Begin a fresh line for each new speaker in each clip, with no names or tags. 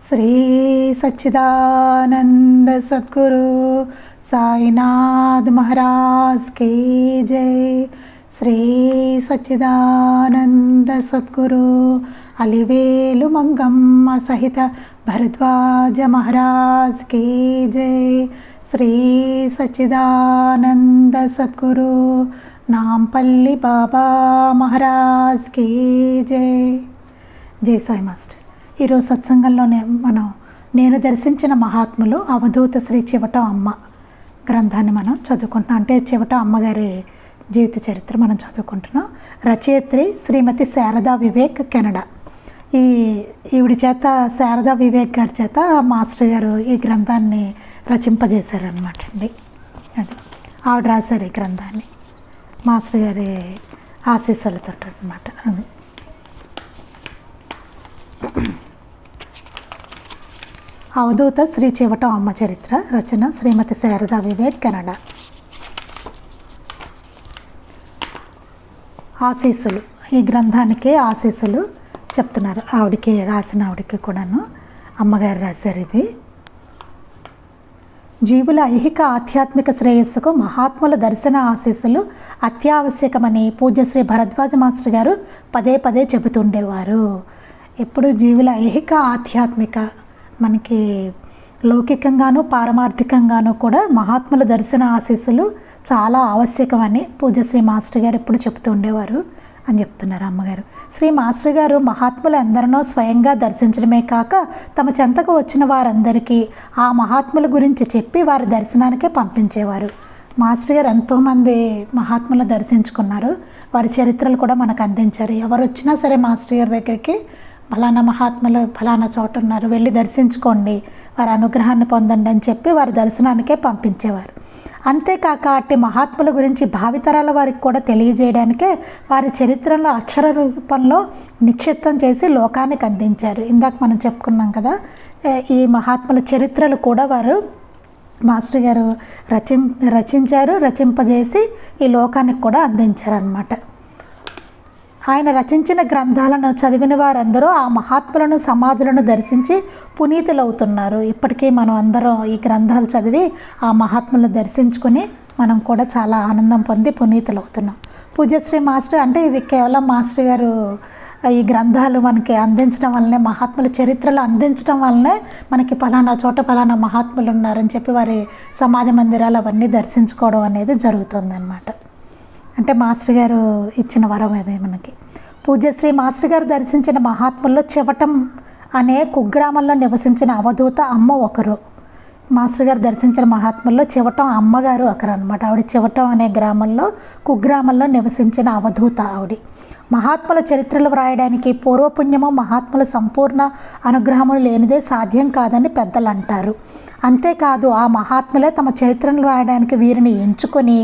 శ్రీ సచ్చిదానంద సద్గురు సాయినాథ్ మహారాజ్ కి జై. శ్రీ సచ్చిదానంద సద్గురు అలివేలు మంగమ్మ సహిత భరద్వాజ మహారాజ్ కి జై. శ్రీ సచ్చిదానంద సద్గురు నాంపల్లి బాబా మహారాజ్ కి జై. జై సాయి మాస్టర్. ఈరోజు సత్సంగంలోనే నేను దర్శించిన మహాత్ములు అవధూత శ్రీ చివటం అమ్మ గ్రంథాన్ని మనం చదువుకుంటున్నాం. అంటే చివటం అమ్మగారి జీవిత చరిత్ర మనం చదువుకుంటున్నాం. రచయిత్రి శ్రీమతి శారదా వివేక్, కెనడా. ఈవిడి చేత, శారదా వివేక్ గారి చేత మాస్టర్ గారు ఈ గ్రంథాన్ని రచింపజేశారనమాట అండి. అది ఆవిడ రాశారు ఈ గ్రంథాన్ని, మాస్టర్ గారి ఆశీస్సులతో అనమాట. అది అవధూత శ్రీ చివటం అమ్మ చరిత్ర. రచన శ్రీమతి శారదా వివేక్, కెనడా. ఆశీస్సులు, ఈ గ్రంథానికి ఆశీస్సులు చెప్తున్నారు. ఆవిడికి రాసిన ఆవిడికి కూడాను అమ్మగారు రాశారు. ఇది జీవుల ఐహిక ఆధ్యాత్మిక శ్రేయస్సుకు మహాత్ముల దర్శన ఆశీస్సులు అత్యావశ్యకమని పూజ్యశ్రీ భరద్వాజ మాస్టర్ గారు పదే పదే చెబుతుండేవారు. ఎప్పుడు జీవుల ఐహిక ఆధ్యాత్మిక, మనకి లౌకికంగాను పారమార్థికంగాను కూడా మహాత్ముల దర్శన ఆశీస్సులు చాలా ఆవశ్యకమని పూజ్యశ్రీ మాస్టర్ గారు ఎప్పుడు చెప్తూ ఉండేవారు అని చెప్తున్నారు అమ్మగారు. శ్రీ మాస్టర్ గారు మహాత్ములు ఎందరినో స్వయంగా దర్శించడమే కాక తమ చెంతకు వచ్చిన వారందరికీ ఆ మహాత్ముల గురించి చెప్పి వారి దర్శనానికే పంపించేవారు. మాస్టర్ గారు ఎంతోమంది మహాత్ములు దర్శించుకున్నారు, వారి చరిత్రలు కూడా మనకు అందించారు. ఎవరు వచ్చినా సరే మాస్టర్ గారి దగ్గరికి ఫలానా మహాత్ములు ఫలానా చోట ఉన్నారు, వెళ్ళి దర్శించుకోండి, వారి అనుగ్రహాన్ని పొందండి అని చెప్పి వారి దర్శనానికే పంపించేవారు. అంతేకాక అట్టి మహాత్ముల గురించి భావితరాల వారికి కూడా తెలియజేయడానికే వారి చరిత్రను అక్షర రూపంలో నిక్షిప్తం చేసి లోకానికి అందించారు. ఇందాక మనం చెప్పుకున్నాం కదా, ఈ మహాత్ముల చరిత్రలు కూడా వారు మాస్టర్ గారు రచింపజేసి ఈ లోకానికి కూడా అందించారన్నమాట. ఆయన రచించిన గ్రంథాలను చదివిన వారందరూ ఆ మహాత్ములను సమాధులను దర్శించి పునీతులవుతున్నారు. ఇప్పటికీ మనం అందరం ఈ గ్రంథాలు చదివి ఆ మహాత్ములను దర్శించుకొని మనం కూడా చాలా ఆనందం పొంది పునీతులవుతున్నాం. పూజ్యశ్రీ మాస్టర్ అంటే ఇది కేవలం మాస్టర్ గారు ఈ గ్రంథాలు మనకి అందించడం వల్లనే, మహాత్ముల చరిత్రలు అందించడం వల్లనే మనకి ఫలానా చోట ఫలానా మహాత్ములు ఉన్నారని చెప్పి వారి సమాధి మందిరాలు అవన్నీ దర్శించుకోవడం అనేది జరుగుతుందన్నమాట. అంటే మాస్టర్ గారు ఇచ్చిన వరం అదే మనకి. పూజ్యశ్రీ మాస్టర్ గారు దర్శించిన మహాత్ముల్లో చివటం అనే కుగ్రామంలో నివసించిన అవధూత అమ్మ ఒకరు. మాస్టర్ గారు దర్శించిన మహాత్ముల్లో చివటం అమ్మగారు ఒకరు అనమాట. ఆవిడ చివటం అనే గ్రామంలో, కుగ్రామంలో నివసించిన అవధూత ఆవిడ. మహాత్ముల చరిత్రలు వ్రాయడానికి పూర్వపుణ్యము మహాత్ముల సంపూర్ణ అనుగ్రహములు లేనిదే సాధ్యం కాదని పెద్దలు అంటారు. అంతేకాదు ఆ మహాత్ములే తమ చరిత్రను వ్రాయడానికి వీరిని ఎంచుకొని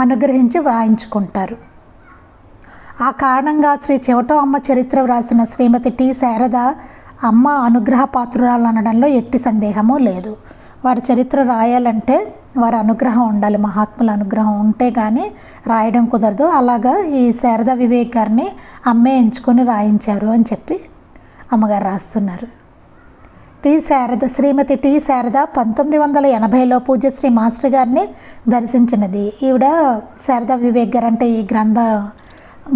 అనుగ్రహించి వ్రాయించుకుంటారు. ఆ కారణంగా శ్రీ చివటం అమ్మ చరిత్ర వ్రాసిన శ్రీమతి టి శారద అమ్మ అనుగ్రహ పాత్రురాలు అనడంలో ఎట్టి సందేహము లేదు. వారి చరిత్ర రాయాలంటే వారి అనుగ్రహం ఉండాలి, మహాత్ముల అనుగ్రహం ఉంటే కానీ రాయడం కుదరదు. అలాగా ఈ శారదా వివేక్ గారిని అమ్మే ఎంచుకొని రాయించారు అని చెప్పి అమ్మగారు రాస్తున్నారు. శ్రీమతి టి శారద 1980లో పూజ్యశ్రీ మాస్టర్ గారిని దర్శించినది. ఈవిడ శారదా వివేక్ గారు అంటే ఈ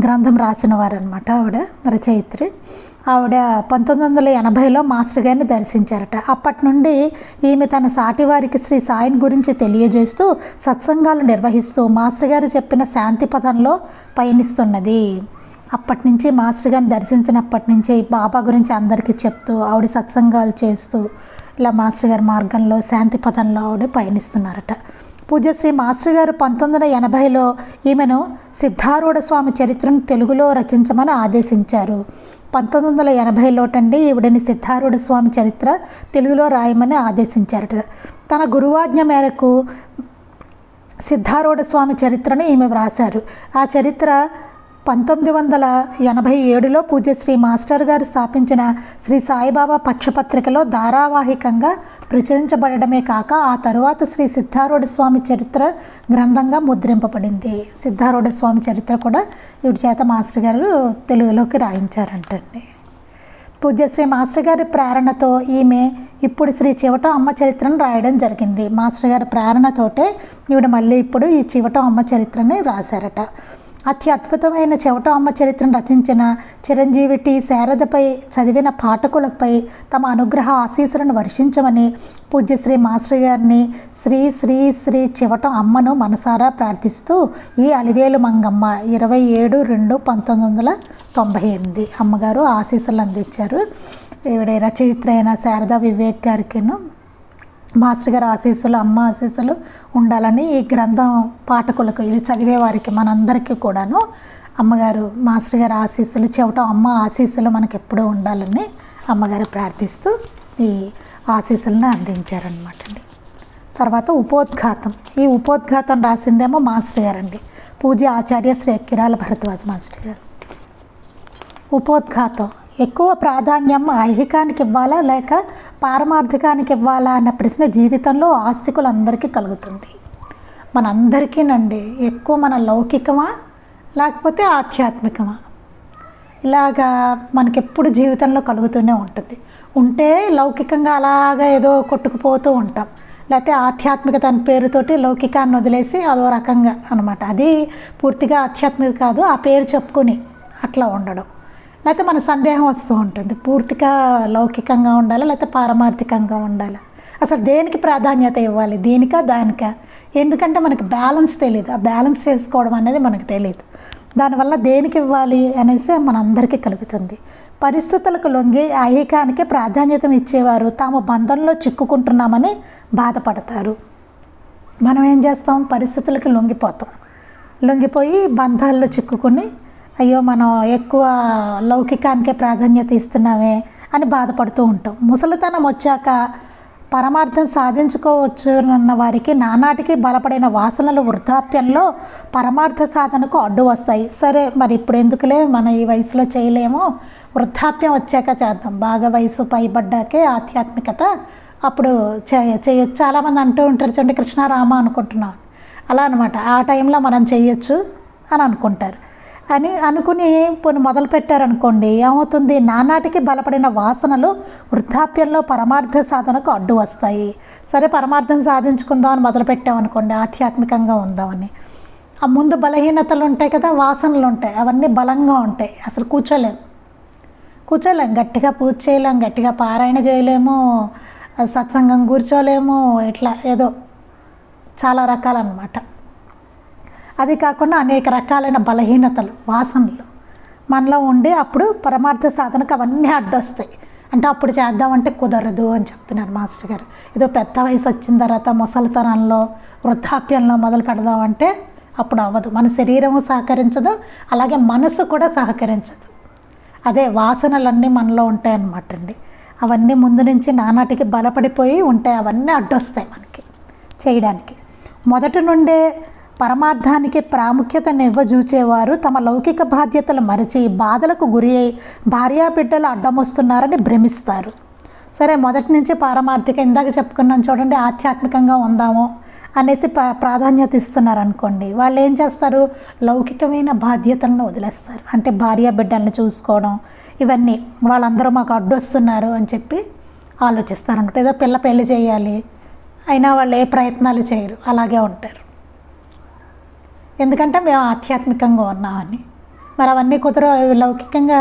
గ్రంథం రాసిన వారు అనమాట. ఆవిడ రచయిత్రి. ఆవిడ 1980లో మాస్టర్ గారిని దర్శించారట. అప్పటి నుండి ఈమె తన సాటివారికి శ్రీ సాయిని గురించి తెలియజేస్తూ సత్సంగాలు నిర్వహిస్తూ మాస్టర్ గారు చెప్పిన శాంతి పదంలో పయనిస్తున్నది. అప్పటి నుంచి మాస్టర్ గారిని దర్శించినప్పటి నుంచి బాబా గురించి అందరికీ చెప్తూ ఆవిడ సత్సంగాలు చేస్తూ ఇలా మాస్టర్ గారి మార్గంలో శాంతి పదంలో ఆవిడ పయనిస్తున్నారట. పూజ్యశ్రీ మాస్టర్ గారు 1980లో ఈమెను సిద్ధారూఢ స్వామి చరిత్రను తెలుగులో రచించమని ఆదేశించారు. 1980లోటండి ఈవిడని సిద్ధారూఢ స్వామి చరిత్ర తెలుగులో రాయమని ఆదేశించారట. తన గురువాజ్ఞ మేరకు సిద్ధారూఢ స్వామి చరిత్రను ఈమె వ్రాశారు. ఆ చరిత్ర 1987లో పూజ్యశ్రీ మాస్టర్ గారు స్థాపించిన శ్రీ సాయిబాబా పక్షపత్రికలో ధారావాహికంగా ప్రచురించబడమే కాక ఆ తరువాత శ్రీ సిద్ధారూఢ స్వామి చరిత్ర గ్రంథంగా ముద్రింపబడింది. సిద్ధారూఢ స్వామి చరిత్ర కూడా ఈవిడ చేత మాస్టర్ గారు తెలుగులోకి రాయించారంటండి. పూజ్యశ్రీ మాస్టర్ గారి ప్రేరణతో ఈమె ఇప్పుడు శ్రీ చివటం అమ్మ చరిత్రను రాయడం జరిగింది. మాస్టర్ గారి ప్రేరణతోటే ఈవిడ మళ్ళీ ఇప్పుడు ఈ చివటం అమ్మ చరిత్రని రాశారట. అతి అద్భుతమైన చివటం అమ్మ చరిత్రను రచించిన చిరంజీవి టి శారదపై చదివిన పాఠకులపై తమ అనుగ్రహ ఆశీస్సులను వర్షించమని పూజ్యశ్రీ మాస్టర్ గారిని శ్రీ శ్రీ శ్రీ చివటం అమ్మను మనసారా ప్రార్థిస్తూ ఈ అలివేలు మంగమ్మ 27/2/1998 అమ్మగారు ఆశీస్సులు అందించారు. ఈవిడ రచయిత్ర అయిన శారదా వివేక్ గారికిను మాస్టర్ గారి ఆశీస్సులు, అమ్మ ఆశీస్సులు ఉండాలని ఈ గ్రంథం పాఠకులకు, ఇది చదివే వారికి మనందరికీ కూడాను అమ్మగారు మాస్టర్ గారి ఆశీస్సులు, చెవటం అమ్మ ఆశీస్సులు మనకు ఎప్పుడూ ఉండాలని అమ్మగారు ప్రార్థిస్తూ ఈ ఆశీస్సులను అందించారనమాట అండి. తర్వాత ఉపోద్ఘాతం. ఈ ఉపోద్ఘాతం రాసిందేమో మాస్టర్ గారండి, పూజ్య ఆచార్య శ్రీ కిరాల భరద్వాజ మాస్టర్ గారు. ఉపోద్ఘాతం ఎక్కువ ప్రాధాన్యం ఐహికానికి ఇవ్వాలా లేక పారమార్థికానికి ఇవ్వాలా అన్న ప్రశ్న జీవితంలో ఆస్తికులందరికీ కలుగుతుంది. మనందరికీనండి ఎక్కువ మన లౌకికమా లేకపోతే ఆధ్యాత్మికమా, ఇలాగా మనకెప్పుడు జీవితంలో కలుగుతూనే ఉంటుంది. ఉంటే లౌకికంగా అలాగా ఏదో కొట్టుకుపోతూ ఉంటాం, లేకపోతే ఆధ్యాత్మికత అని పేరుతోటి లౌకికాన్ని వదిలేసి అదో రకంగా అనమాట. అది పూర్తిగా ఆధ్యాత్మిక కాదు, ఆ పేరు చెప్పుకొని అట్లా ఉండడం. లేకపోతే మన సందేహం వస్తూ ఉంటుంది, పూర్తిగా లౌకికంగా ఉండాలా లేకపోతే పారమార్థికంగా ఉండాలా, అసలు దేనికి ప్రాధాన్యత ఇవ్వాలి, దీనికా దానికా. ఎందుకంటే మనకి బ్యాలెన్స్ తెలియదు, ఆ బ్యాలెన్స్ చేసుకోవడం అనేది మనకు తెలియదు. దానివల్ల దేనికి ఇవ్వాలి అనేసి మనందరికీ కలుగుతుంది. పరిస్థితులకు లొంగి ఐహికానికి ప్రాధాన్యత ఇచ్చేవారు తాము బంధంలో చిక్కుకుంటున్నామని బాధపడతారు. మనం ఏం చేస్తాం, పరిస్థితులకు లొంగిపోయి బంధాల్లో చిక్కుకుని అయ్యో మనం ఎక్కువ లౌకికానికే ప్రాధాన్యత ఇస్తున్నామే అని బాధపడుతూ ఉంటాం. ముసలితనం వచ్చాక పరమార్థం సాధించుకోవచ్చు అన్న వారికి నానాటికి బలపడిన వాసనలు వృద్ధాప్యంలో పరమార్థ సాధనకు అడ్డు వస్తాయి. సరే మరి ఇప్పుడు ఎందుకులే, మనం ఈ వయసులో చేయలేము, వృద్ధాప్యం వచ్చాక చేద్దాం, బాగా వయసు పైబడ్డాకే ఆధ్యాత్మికత అప్పుడు చేయొచ్చు. చాలామంది అంటూ ఉంటారు చూడండి, కృష్ణారామ అనుకుంటున్నాం అలా అనమాట. ఆ టైంలో మనం చేయొచ్చు అని అనుకుంటారు. అనుకుని మొదలు పెట్టారనుకోండి, ఏమవుతుంది, నానాటికి బలపడిన వాసనలు వృద్ధాప్యంలో పరమార్థ సాధనకు అడ్డు వస్తాయి. సరే పరమార్థం సాధించుకుందామని మొదలుపెట్టామనుకోండి, ఆధ్యాత్మికంగా ఉందామని, ఆ ముందు బలహీనతలు ఉంటాయి కదా, వాసనలు ఉంటాయి, అవన్నీ బలంగా ఉంటాయి, అసలు కూర్చోలేం, గట్టిగా పూజ చేయలేం, గట్టిగా పారాయణ చేయలేము, సత్సంగం కూర్చోలేము, ఇట్లా ఏదో చాలా రకాలన్నమాట. అది కాకుండా అనేక రకాలైన బలహీనతలు, వాసనలు మనలో ఉండి అప్పుడు పరమార్థ సాధనకు అవన్నీ అడ్డొస్తాయి. అంటే అప్పుడు చేద్దామంటే కుదరదు అని చెప్తున్నారు మాస్టర్ గారు. ఏదో పెద్ద వయసు వచ్చిన తర్వాత ముసలితనంలో వృద్ధాప్యంలో మొదలు పెడదామంటే అప్పుడు అవ్వదు, మన శరీరము సహకరించదు, అలాగే మనసు కూడా సహకరించదు. అదే వాసనలన్నీ మనలో ఉంటాయన్నమాట అండి. అవన్నీ ముందు నుంచి నానాటికి బలపడిపోయి ఉంటాయి, అవన్నీ అడ్డొస్తాయి మనకి చేయడానికి. మొదటి నుండే పరమార్థానికి ప్రాముఖ్యతనివ్వజూచేవారు తమ లౌకిక బాధ్యతలు మరచి బాధలకు గురి అయి భార్యాబిడ్డలు అడ్డమొస్తున్నారని భ్రమిస్తారు. సరే మొదటి నుంచి పారమార్థిక, ఇందాక చెప్పుకున్నాం చూడండి, ఆధ్యాత్మికంగా ఉందాము అనేసి ప్రాధాన్యత ఇస్తున్నారు అనుకోండి, వాళ్ళు ఏం చేస్తారు, లౌకికమైన బాధ్యతలను వదిలేస్తారు. అంటే భార్యాబిడ్డల్ని చూసుకోవడం, ఇవన్నీ వాళ్ళందరూ మాకు అడ్డొస్తున్నారు అని చెప్పి ఆలోచిస్తారు అనమాట. ఏదో పిల్ల పెళ్లి చేయాలి అయినా వాళ్ళు ఏ ప్రయత్నాలు చేయరు, అలాగే ఉంటారు. ఎందుకంటే మేము ఆధ్యాత్మికంగా ఉన్నామని. మరి అవన్నీ లౌకికంగా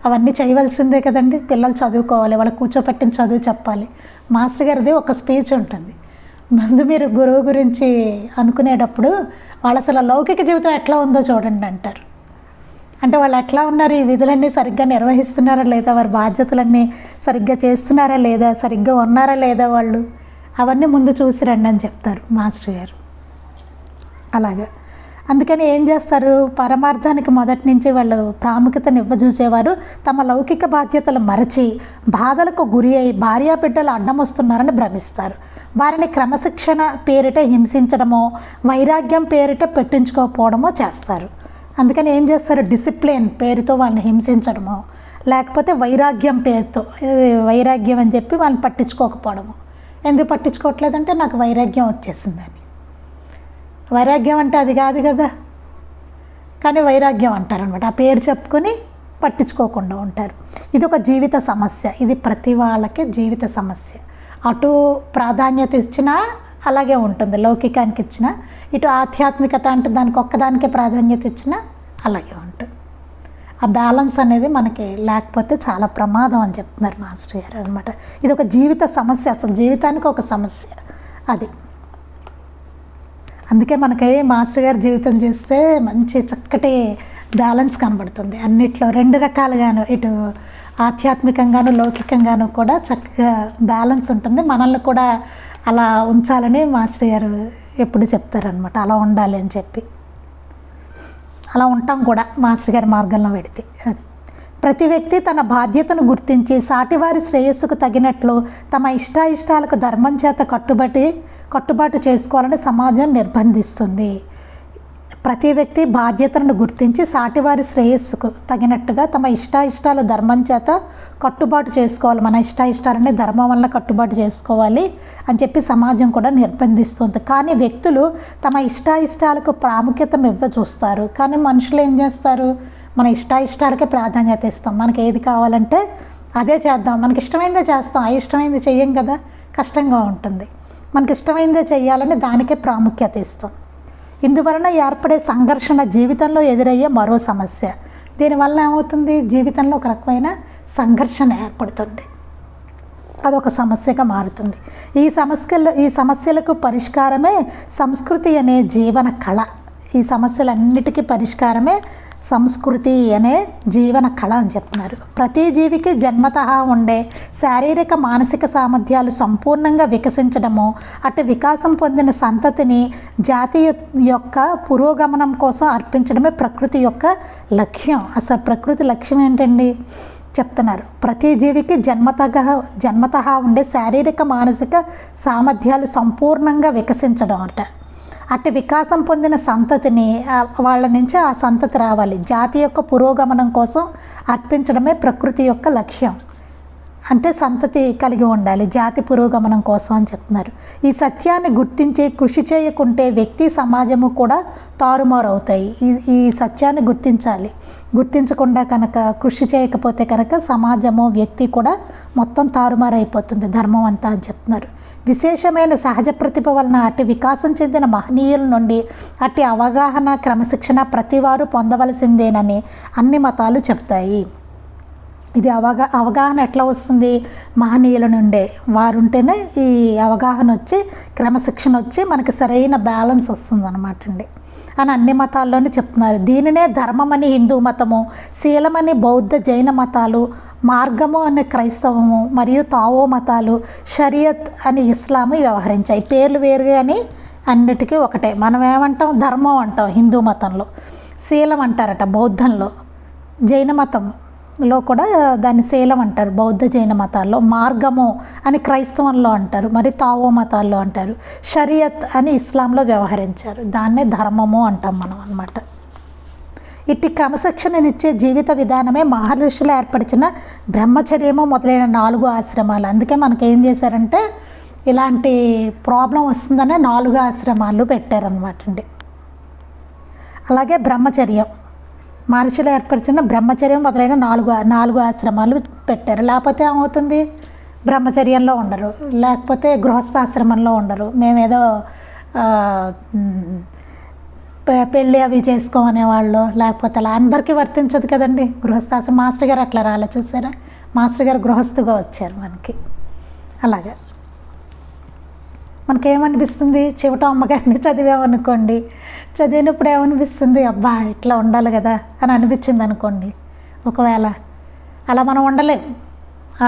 అవన్నీ చేయవలసిందే కదండి. పిల్లలు చదువుకోవాలి, వాళ్ళకి కూర్చోపెట్టిన చదువు చెప్పాలి. మాస్టర్ గారిది ఒక స్పీచ్ ఉంటుంది, ముందు మీరు గురువు గురించి అనుకునేటప్పుడు వాళ్ళు అసలు లౌకిక జీవితం ఎట్లా ఉందో చూడండి అంటారు. అంటే వాళ్ళు ఎట్లా ఉన్నారు, ఈ విధులన్నీ సరిగ్గా నిర్వహిస్తున్నారా లేదా, వారి బాధ్యతలన్నీ సరిగ్గా చేస్తున్నారా లేదా, సరిగ్గా ఉన్నారా లేదా వాళ్ళు, అవన్నీ ముందు చూసి రండి అని చెప్తారు మాస్టర్ గారు. అలాగే అందుకని ఏం చేస్తారు, పరమార్థానికి మొదటి నుంచి వాళ్ళు ప్రాముఖ్యతను ఇవ్వజూసేవారు తమ లౌకిక బాధ్యతలు మరచి బాధలకు గురి అయి భార్యాబిడ్డలు అడ్డం వస్తున్నారని భ్రమిస్తారు. వారిని క్రమశిక్షణ పేరిట హింసించడమో వైరాగ్యం పేరిట పెట్టించుకోకపోవడమో చేస్తారు. అందుకని ఏం చేస్తారు, డిసిప్లిన్ పేరుతో వాళ్ళని హింసించడమో లేకపోతే వైరాగ్యం పేరుతో, వైరాగ్యం అని చెప్పి వాళ్ళని పట్టించుకోకపోవడము. ఎందుకు పట్టించుకోవట్లేదంటే నాకు వైరాగ్యం వచ్చేసిందని. వైరాగ్యం అంటే అది కాదు కదా, కానీ వైరాగ్యం అంటారనమాట. ఆ పేరు చెప్పుకొని పట్టించుకోకుండా ఉంటారు. ఇది ఒక జీవిత సమస్య. ఇది ప్రతి వాళ్ళకి జీవిత సమస్య. అటు ప్రాధాన్యత ఇచ్చినా అలాగే ఉంటుంది, లౌకికానికి ఇచ్చినా, ఇటు ఆధ్యాత్మికత అంటే దానికి ఒక్కదానికే ప్రాధాన్యత ఇచ్చినా అలాగే ఉంటుంది. ఆ బ్యాలెన్స్ అనేది మనకి లేకపోతే చాలా ప్రమాదం అని చెప్తున్నారు మాస్టర్ గారు అనమాట. ఇది ఒక జీవిత సమస్య, అసలు జీవితానికి ఒక సమస్య అది. అందుకే మనకి మాస్టర్ గారి జీవితం చూస్తే మంచి చక్కటి బ్యాలెన్స్ కనబడుతుంది అన్నిట్లో, రెండు రకాలుగాను, ఇటు ఆధ్యాత్మికంగాను లౌకికంగాను కూడా చక్కగా బ్యాలెన్స్ ఉంటుంది. మనల్ని కూడా అలా ఉంచాలని మాస్టర్ గారు ఎప్పుడు చెప్తారనమాట, అలా ఉండాలి అని చెప్పి. అలా ఉంటాం కూడా మాస్టర్ గారి మార్గంలో పెడితే. అది ప్రతి వ్యక్తి తన బాధ్యతను గుర్తించి సాటివారి శ్రేయస్సుకు తగినట్లు తమ ఇష్టాయిష్టాలకు ధర్మం చేత కట్టుబాటు చేసుకోవాలని సమాజం నిర్బంధిస్తుంది. ప్రతి వ్యక్తి బాధ్యతలను గుర్తించి సాటివారి శ్రేయస్సుకు తగినట్టుగా తమ ఇష్టాయిష్టాలు ధర్మం చేత కట్టుబాటు చేసుకోవాలి. మన ఇష్టాయిష్టాలని ధర్మం వల్ల కట్టుబాటు చేసుకోవాలి అని చెప్పి సమాజం కూడా నిర్బంధిస్తుంది. కానీ వ్యక్తులు తమ ఇష్టాయిష్టాలకు ప్రాముఖ్యత చూస్తారు. కానీ మనుషులు ఏం చేస్తారు, మన ఇష్టాయిష్టాలకే ప్రాధాన్యత ఇస్తాం. మనకి ఏది కావాలంటే అదే చేద్దాం, మనకి ఇష్టమైందే చేస్తాం, అయిష్టమైంది చెయ్యం కదా, కష్టంగా ఉంటుంది. మనకి ఇష్టమైందే చెయ్యాలని దానికే ప్రాముఖ్యత ఇస్తాం. ఇందువలన ఏర్పడే సంఘర్షణ జీవితంలో ఎదురయ్యే మరో సమస్య. దీనివల్ల ఏమవుతుంది, జీవితంలో ఒక రకమైన సంఘర్షణ ఏర్పడుతుంది, అదొక సమస్యగా మారుతుంది. ఈ సమస్యలకు పరిష్కారమే సంస్కృతి అనే జీవన కళ. ఈ సమస్యలన్నిటికీ పరిష్కారమే సంస్కృతి అనే జీవన కళ అని చెప్తున్నారు. ప్రతి జీవికి జన్మతః ఉండే శారీరక మానసిక సామర్థ్యాలు సంపూర్ణంగా వికసించడము, అటు వికాసం పొందిన సంతతిని జాతి యొక్క పురోగమనం కోసం అర్పించడమే ప్రకృతి యొక్క లక్ష్యం. అసలు ప్రకృతి లక్ష్యం ఏంటండి చెప్తున్నారు. ప్రతి జీవికి జన్మతః ఉండే శారీరక మానసిక సామర్థ్యాలు సంపూర్ణంగా వికసించడం అట. అటు వికాసం పొందిన సంతతిని వాళ్ళ నుంచి ఆ సంతతి రావాలి, జాతి యొక్క పురోగమనం కోసం అర్పించడమే ప్రకృతి యొక్క లక్ష్యం. అంటే సంతతి కలిగి ఉండాలి జాతి పురోగమనం కోసం అని చెప్తున్నారు. ఈ సత్యాన్ని గుర్తించి కృషి చేయకుంటే వ్యక్తి సమాజము కూడా తారుమారు అవుతాయి. ఈ సత్యాన్ని గుర్తించాలి. గుర్తించకుండా కనుక కృషి చేయకపోతే కనుక సమాజము వ్యక్తి కూడా మొత్తం తారుమారు అయిపోతుంది, ధర్మం అంతా అని చెప్తున్నారు. విశేషమైన సహజ ప్రతిభ వలన అట్టి వికాసం చెందిన మహనీయుల నుండి అట్టి అవగాహన క్రమశిక్షణ ప్రతివారు పొందవలసిందేనని అన్ని మతాలు చెప్తాయి. ఇది అవగాహన ఎట్లా వస్తుంది, మహనీయుల నుండే. వారుంటేనే ఈ అవగాహన వచ్చి క్రమశిక్షణ వచ్చి మనకి సరైన బ్యాలెన్స్ వస్తుంది అనమాట అండి అని అన్ని మతాల్లోనే చెప్తున్నారు. దీనినే ధర్మమని హిందూ మతము, శీలమని బౌద్ధ జైన మతాలు, మార్గము అని క్రైస్తవము మరియు తావో మతాలు, షరియత్ అని ఇస్లాము వ్యవహరించాయి. పేర్లు వేరు కానీ అన్నిటికీ ఒకటే. మనం ఏమంటాం, ధర్మం అంటాం హిందూ మతంలో, శీలం అంటారట బౌద్ధంలో, జైన మతంలో కూడా దాన్ని శీలం అంటారు బౌద్ధ జైన మతాల్లో, మార్గము అని క్రైస్తవంలో అంటారు, మరి తావో మతాల్లో అంటారు, షరియత్ అని ఇస్లాంలో వ్యవహరించారు. దాన్నే ధర్మము అంటాం మనం అన్నమాట. ఇట్టి క్రమశిక్షణనిచ్చే జీవిత విధానమే మహర్షులు ఏర్పరిచిన బ్రహ్మచర్యము మొదలైన 4 ఆశ్రమాలు. అందుకే మనకేం చేశారంటే ఇలాంటి ప్రాబ్లం వస్తుందనే 4 ఆశ్రమాలు పెట్టారనమాట అండి. అలాగే బ్రహ్మచర్యం, మహర్షులు ఏర్పరిచిన బ్రహ్మచర్యం మొదలైన 4 ఆశ్రమాలు పెట్టారు. లేకపోతే ఏమవుతుంది, బ్రహ్మచర్యంలో ఉండరు, లేకపోతే గృహస్థాశ్రమంలో ఉండరు. మేమేదో పెళ్ళి అవి చేసుకోమనేవాళ్ళు, లేకపోతే అలా అందరికీ వర్తించదు కదండి గృహస్థాశ్రమం. మాస్టర్ గారు అట్లా రాలే, చూసారా, మాస్టర్ గారు గృహస్థుగా వచ్చారు మనకి. అలాగే మనకేమనిపిస్తుంది, చివట అమ్మగారిని చదివామనుకోండి, చదివినప్పుడు ఏమనిపిస్తుంది, అబ్బా ఇట్లా ఉండాలి కదా అని అనిపించింది అనుకోండి. ఒకవేళ అలా మనం ఉండలేం,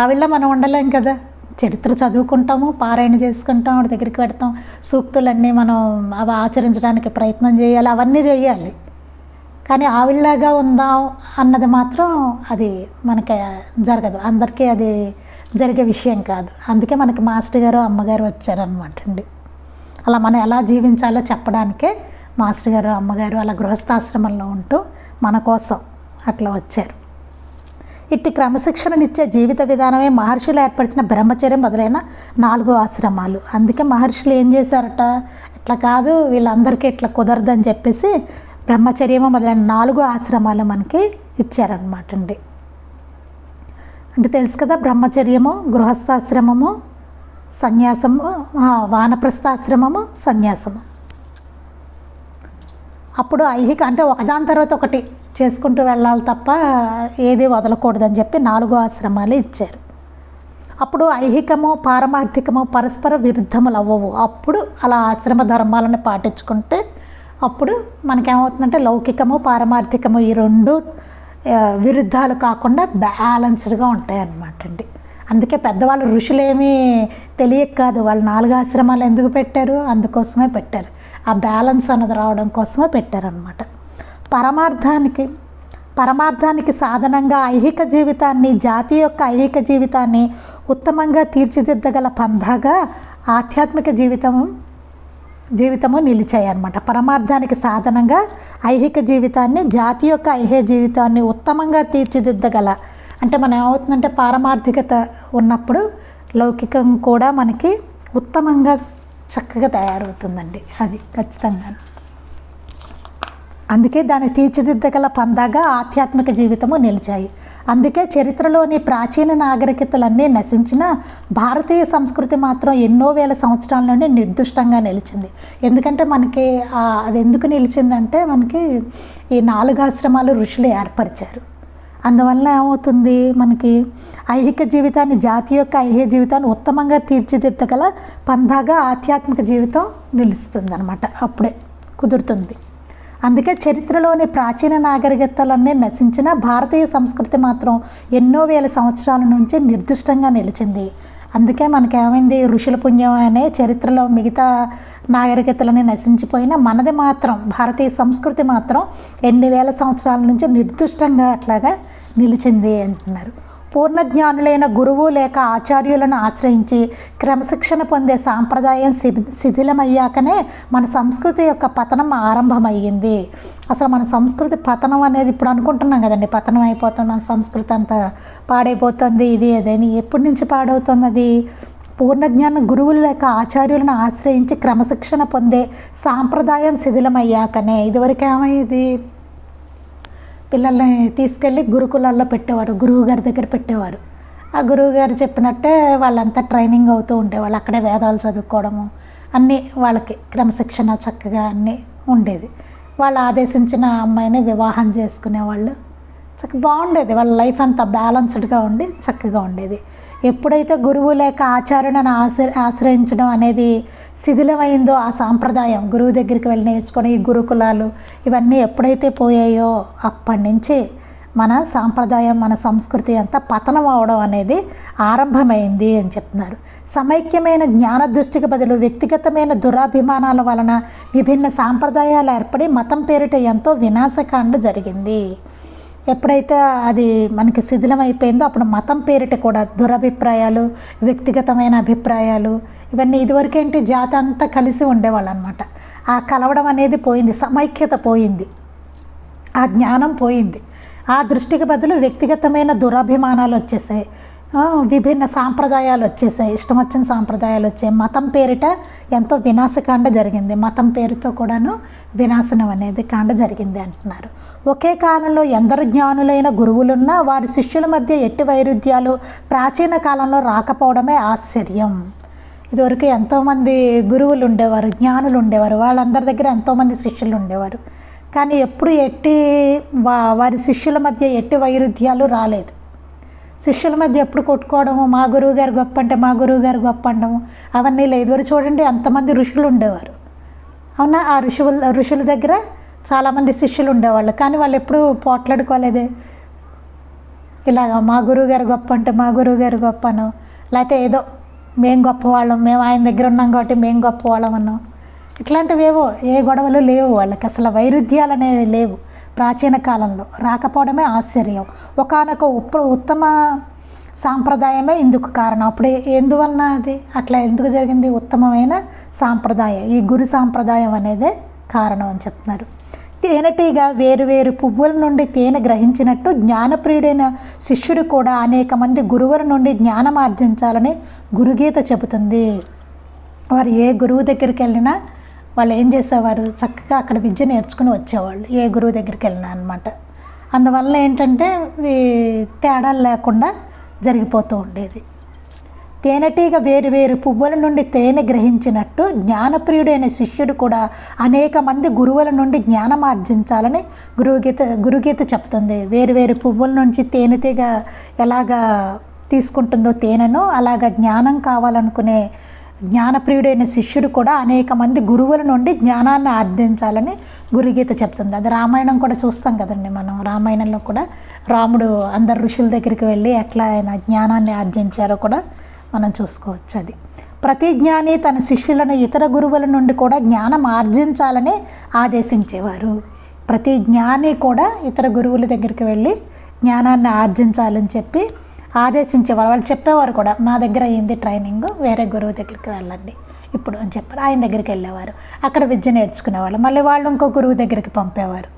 ఆవిళ్ళ మనం ఉండలేం కదా. చరిత్ర చదువుకుంటాము, పారాయణ చేసుకుంటాం, ఆవిడ దగ్గరికి పెడతాం, సూక్తులన్నీ మనం అవి ఆచరించడానికి ప్రయత్నం చేయాలి, అవన్నీ చేయాలి. కానీ ఆవిళ్ళగా ఉందాం అన్నది మాత్రం అది మనకి జరగదు, అందరికీ అది జరిగే విషయం కాదు. అందుకే మనకి మాస్టర్ గారు అమ్మగారు వచ్చారనమాట అండి. అలా మనం ఎలా జీవించాలో చెప్పడానికే మాస్టర్ గారు అమ్మగారు అలా గృహస్థాశ్రమంలో ఉంటూ మన కోసం అట్లా వచ్చారు. ఇట్టి క్రమశిక్షణనిచ్చే జీవిత విధానమే మహర్షులు ఏర్పరిచిన బ్రహ్మచర్యం మొదలైన 4 ఆశ్రమాలు. అందుకే మహర్షులు ఏం చేశారట, ఇట్లా కాదు వీళ్ళందరికీ ఇట్లా కుదరదని చెప్పేసి బ్రహ్మచర్యము మొదలైన 4 ఆశ్రమాలు మనకి ఇచ్చారనమాట అండి. అంటే తెలుసు కదా, బ్రహ్మచర్యము, గృహస్థాశ్రమము, సన్యాసము, వానప్రస్థాశ్రమము, సన్యాసము. అప్పుడు ఐహిక అంటే ఒకదాని తర్వాత ఒకటి చేసుకుంటూ వెళ్ళాలి తప్ప ఏది వదలకూడదని చెప్పి 4 ఆశ్రమాలు ఇచ్చారు. అప్పుడు ఐహికము పారమార్థికము పరస్పర విరుద్ధములు అవ్వవు. అప్పుడు అలా ఆశ్రమ ధర్మాలను పాటించుకుంటే అప్పుడు మనకేమవుతుందంటే లౌకికము పారమార్థికము ఈ 2 విరుద్ధాలు కాకుండా బ్యాలెన్స్డ్గా ఉంటాయి అన్నమాట అండి. అందుకే పెద్దవాళ్ళు ఋషులేమీ తెలియక కాదు, వాళ్ళు 4 ఆశ్రమాలు ఎందుకు పెట్టారు, అందుకోసమే పెట్టారు. ఆ బ్యాలెన్స్ అన్నది రావడం కోసమే పెట్టారనమాట. పరమార్థానికి సాధనంగా ఐహిక జీవితాన్ని, జాతి యొక్క ఐహిక జీవితాన్ని ఉత్తమంగా తీర్చిదిద్దగల పంధాగా ఆధ్యాత్మిక జీవితము నిలిచాయి అన్నమాట. పరమార్థానికి సాధనంగా ఐహిక జీవితాన్ని, జాతి యొక్క ఐహిక జీవితాన్ని ఉత్తమంగా తీర్చిదిద్దగల అంటే మనం ఏమవుతుందంటే పారమార్థికత ఉన్నప్పుడు లౌకికం కూడా మనకి ఉత్తమంగా చక్కగా తయారవుతుందండి. అది ఖచ్చితంగా. అందుకే దాన్ని తీర్చిదిద్దగల పందాగా ఆధ్యాత్మిక జీవితము నిలిచాయి. అందుకే చరిత్రలోని ప్రాచీన నాగరికతలన్నీ నశించిన భారతీయ సంస్కృతి మాత్రం ఎన్నో వేల సంవత్సరాల నుండి నిర్దిష్టంగా నిలిచింది. ఎందుకంటే మనకి అది ఎందుకు నిలిచిందంటే మనకి ఈ 4 ఆశ్రమాలు ఋషులు ఏర్పరిచారు. అందువల్ల ఏమవుతుంది, మనకి ఐహిక జీవితాన్ని, జాతి యొక్క ఐహిక జీవితాన్ని ఉత్తమంగా తీర్చిదిద్దగల పందాగా ఆధ్యాత్మిక జీవితం నిలుస్తుంది అన్నమాట. అప్పుడే కుదురుతుంది. అందుకే చరిత్రలోని ప్రాచీన నాగరికతలన్నీ నశించిన భారతీయ సంస్కృతి మాత్రం ఎన్నో వేల సంవత్సరాల నుంచి నిర్దిష్టంగా నిలిచింది. అందుకే మనకేమైంది, ఋషుల పుణ్యం అనే చరిత్రలో మిగతా నాగరికతలని నశించిపోయినా మనది మాత్రం భారతీయ సంస్కృతి మాత్రం ఎన్ని వేల సంవత్సరాల నుంచి నిర్దిష్టంగా అట్లాగా నిలిచింది అంటున్నారు. పూర్ణజ్ఞానులైన గురువు లేక ఆచార్యులను ఆశ్రయించి క్రమశిక్షణ పొందే సాంప్రదాయం శిథిలమయ్యాకనే మన సంస్కృతి యొక్క పతనం ఆరంభమయ్యింది. అసలు మన సంస్కృతి పతనం అనేది ఇప్పుడు అనుకుంటున్నాం కదండి, పతనం అయిపోతుంది, మన సంస్కృతి అంతా పాడైపోతుంది, ఇది అదని. ఎప్పటి నుంచి పాడవుతుంది అది? పూర్ణజ్ఞాన గురువులు లేక ఆచార్యులను ఆశ్రయించి క్రమశిక్షణ పొందే సాంప్రదాయం శిథిలమయ్యాకనే. ఇదివరకు ఏమయ్యేది, పిల్లల్ని తీసుకెళ్ళి గురుకులాల్లో పెట్టేవారు, గురువు గారి దగ్గర పెట్టేవారు. ఆ గురువు గారు చెప్పినట్టే వాళ్ళంతా ట్రైనింగ్ అవుతూ ఉండేవాళ్ళు. అక్కడే వేదాలు చదువుకోవడము అన్నీ వాళ్ళకి క్రమశిక్షణ చక్కగా అన్నీ ఉండేది. వాళ్ళు ఆదేశించిన అమ్మాయిని వివాహం చేసుకునేవాళ్ళు. చక్కగా బాగుండేది, వాళ్ళ లైఫ్ అంతా బ్యాలెన్స్డ్గా ఉండి చక్కగా ఉండేది. ఎప్పుడైతే గురువు లేక ఆచార్యులను ఆశ్రయించడం అనేది శిథిలమైందో, ఆ సాంప్రదాయం గురువు దగ్గరికి వెళ్ళి నేర్చుకొని ఈ గురుకులాలు ఇవన్నీ ఎప్పుడైతే పోయాయో అప్పటి నుంచి మన సాంప్రదాయం, మన సంస్కృతి అంతా పతనం అవడం అనేది ఆరంభమైంది అని చెప్తున్నారు. సమైక్యమైన జ్ఞాన దృష్టికి బదులు వ్యక్తిగతమైన దురాభిమానాల వలన విభిన్న సాంప్రదాయాలు ఏర్పడి మతం పేరిట ఎంతో వినాశకాండ జరిగింది. ఎప్పుడైతే అది మనకి శిథిలం అయిపోయిందో అప్పుడు మతం పేరిట కూడా దురభిప్రాయాలు, వ్యక్తిగతమైన అభిప్రాయాలు ఇవన్నీ, ఇదివరకేంటి జాతి అంతా కలిసి ఉండేవాళ్ళు అనమాట. ఆ కలవడం అనేది పోయింది, సమైక్యత పోయింది, ఆ జ్ఞానం పోయింది. ఆ దృష్టికి బదులు వ్యక్తిగతమైన దురభిమానాలు వచ్చేసాయి, విభిన్న సాంప్రదాయాలు వచ్చేసాయి, ఇష్టం వచ్చిన సాంప్రదాయాలు వచ్చాయి. మతం పేరిట ఎంతో వినాశకాండ జరిగింది, మతం పేరుతో కూడాను వినాశనం అనేది కాండ జరిగింది అంటున్నారు. ఒకే కాలంలో ఎందరు జ్ఞానులైన గురువులున్నా వారి శిష్యుల మధ్య ఎట్టి వైరుధ్యాలు ప్రాచీన కాలంలో రాకపోవడమే ఆశ్చర్యం. ఇదివరకు ఎంతోమంది గురువులు ఉండేవారు, జ్ఞానులు ఉండేవారు, వాళ్ళందరి దగ్గర ఎంతోమంది శిష్యులు ఉండేవారు. కానీ ఎప్పుడు వారి శిష్యుల మధ్య ఎట్టి వైరుధ్యాలు రాలేదు. శిష్యుల మధ్య ఎప్పుడు కొట్టుకోవడము, మా గురువు గారు గొప్ప అంటే మా గురువు గారు గొప్ప అనడము అవన్నీ లేదు. ఇదివరకు చూడండి ఎంతమంది ఋషులు ఉండేవారు, అవునా? ఆ ఋషుల దగ్గర చాలామంది శిష్యులు ఉండేవాళ్ళు, కానీ వాళ్ళు ఎప్పుడు పోట్లాడుకోలేదు. ఇలాగ మా గురువు గారు గొప్ప అంటే మా గురువు గారు గొప్పను, లేకపోతే ఏదో మేము గొప్పవాళ్ళం, మేము ఆయన దగ్గర ఉన్నాం కాబట్టి మేము గొప్పవాళ్ళం అన్నాం, ఇట్లాంటివేవో ఏ గొడవలు లేవు వాళ్ళకి. అసలు వైరుధ్యాలు అనేవి లేవు ప్రాచీన కాలంలో, రాకపోవడమే ఆశ్చర్యం. ఒకానొక ఉత్తమ సాంప్రదాయమే ఇందుకు కారణం. అప్పుడు ఎందువలన అది అట్లా ఎందుకు జరిగింది? ఉత్తమమైన సాంప్రదాయం, ఈ గురు సాంప్రదాయం అనేదే కారణం అని చెప్తున్నారు. తేనెటీగా వేరు పువ్వుల నుండి తేనె గ్రహించినట్టు జ్ఞానప్రియుడైన శిష్యుడు కూడా అనేక మంది గురువుల నుండి జ్ఞానం ఆర్జించాలని గురుగీత చెబుతుంది. వారు ఏ గురువు దగ్గరికి వెళ్ళినా వాళ్ళు ఏం చేసేవారు, చక్కగా అక్కడ విద్య నేర్చుకుని వచ్చేవాళ్ళు, ఏ గురువు దగ్గరికి వెళ్ళినా అనమాట. అందువల్ల ఏంటంటే తేడాలు లేకుండా జరిగిపోతూ ఉండేది. తేనెటీగ వేరు వేరు పువ్వుల నుండి తేనె గ్రహించినట్టు జ్ఞానప్రియుడైన శిష్యుడు కూడా అనేక మంది గురువుల నుండి జ్ఞానం ఆర్జించాలని గురుగీత చెప్తుంది. వేరు వేరు పువ్వుల నుంచి తేనెటీగ ఎలాగా తీసుకుంటుందో తేనెను, అలాగా జ్ఞానం కావాలనుకునే జ్ఞానప్రియుడైన శిష్యుడు కూడా అనేక మంది గురువుల నుండి జ్ఞానాన్ని ఆర్జించాలని గురుగీత చెప్తుంది. అది రామాయణం కూడా చూస్తాం కదండి మనం. రామాయణంలో కూడా రాముడు అందరు ఋషుల దగ్గరికి వెళ్ళి ఎట్లా ఆయన జ్ఞానాన్ని ఆర్జించారో కూడా మనం చూసుకోవచ్చు. అది ప్రతి జ్ఞాని తన శిష్యులను ఇతర గురువుల నుండి కూడా జ్ఞానం ఆర్జించాలని ఆదేశించేవారు. ప్రతి జ్ఞాని కూడా ఇతర గురువుల దగ్గరికి వెళ్ళి జ్ఞానాన్ని ఆర్జించాలని చెప్పి ఆదేశించేవారు. వాళ్ళు చెప్పేవారు కూడా, మా దగ్గర అయింది ట్రైనింగ్, వేరే గురువు దగ్గరికి వెళ్ళండి ఇప్పుడు అని చెప్పారు. ఆయన దగ్గరికి వెళ్ళేవారు, అక్కడ విద్య నేర్చుకునేవాళ్ళు. మళ్ళీ వాళ్ళు ఇంకో గురువు దగ్గరికి పంపేవారు,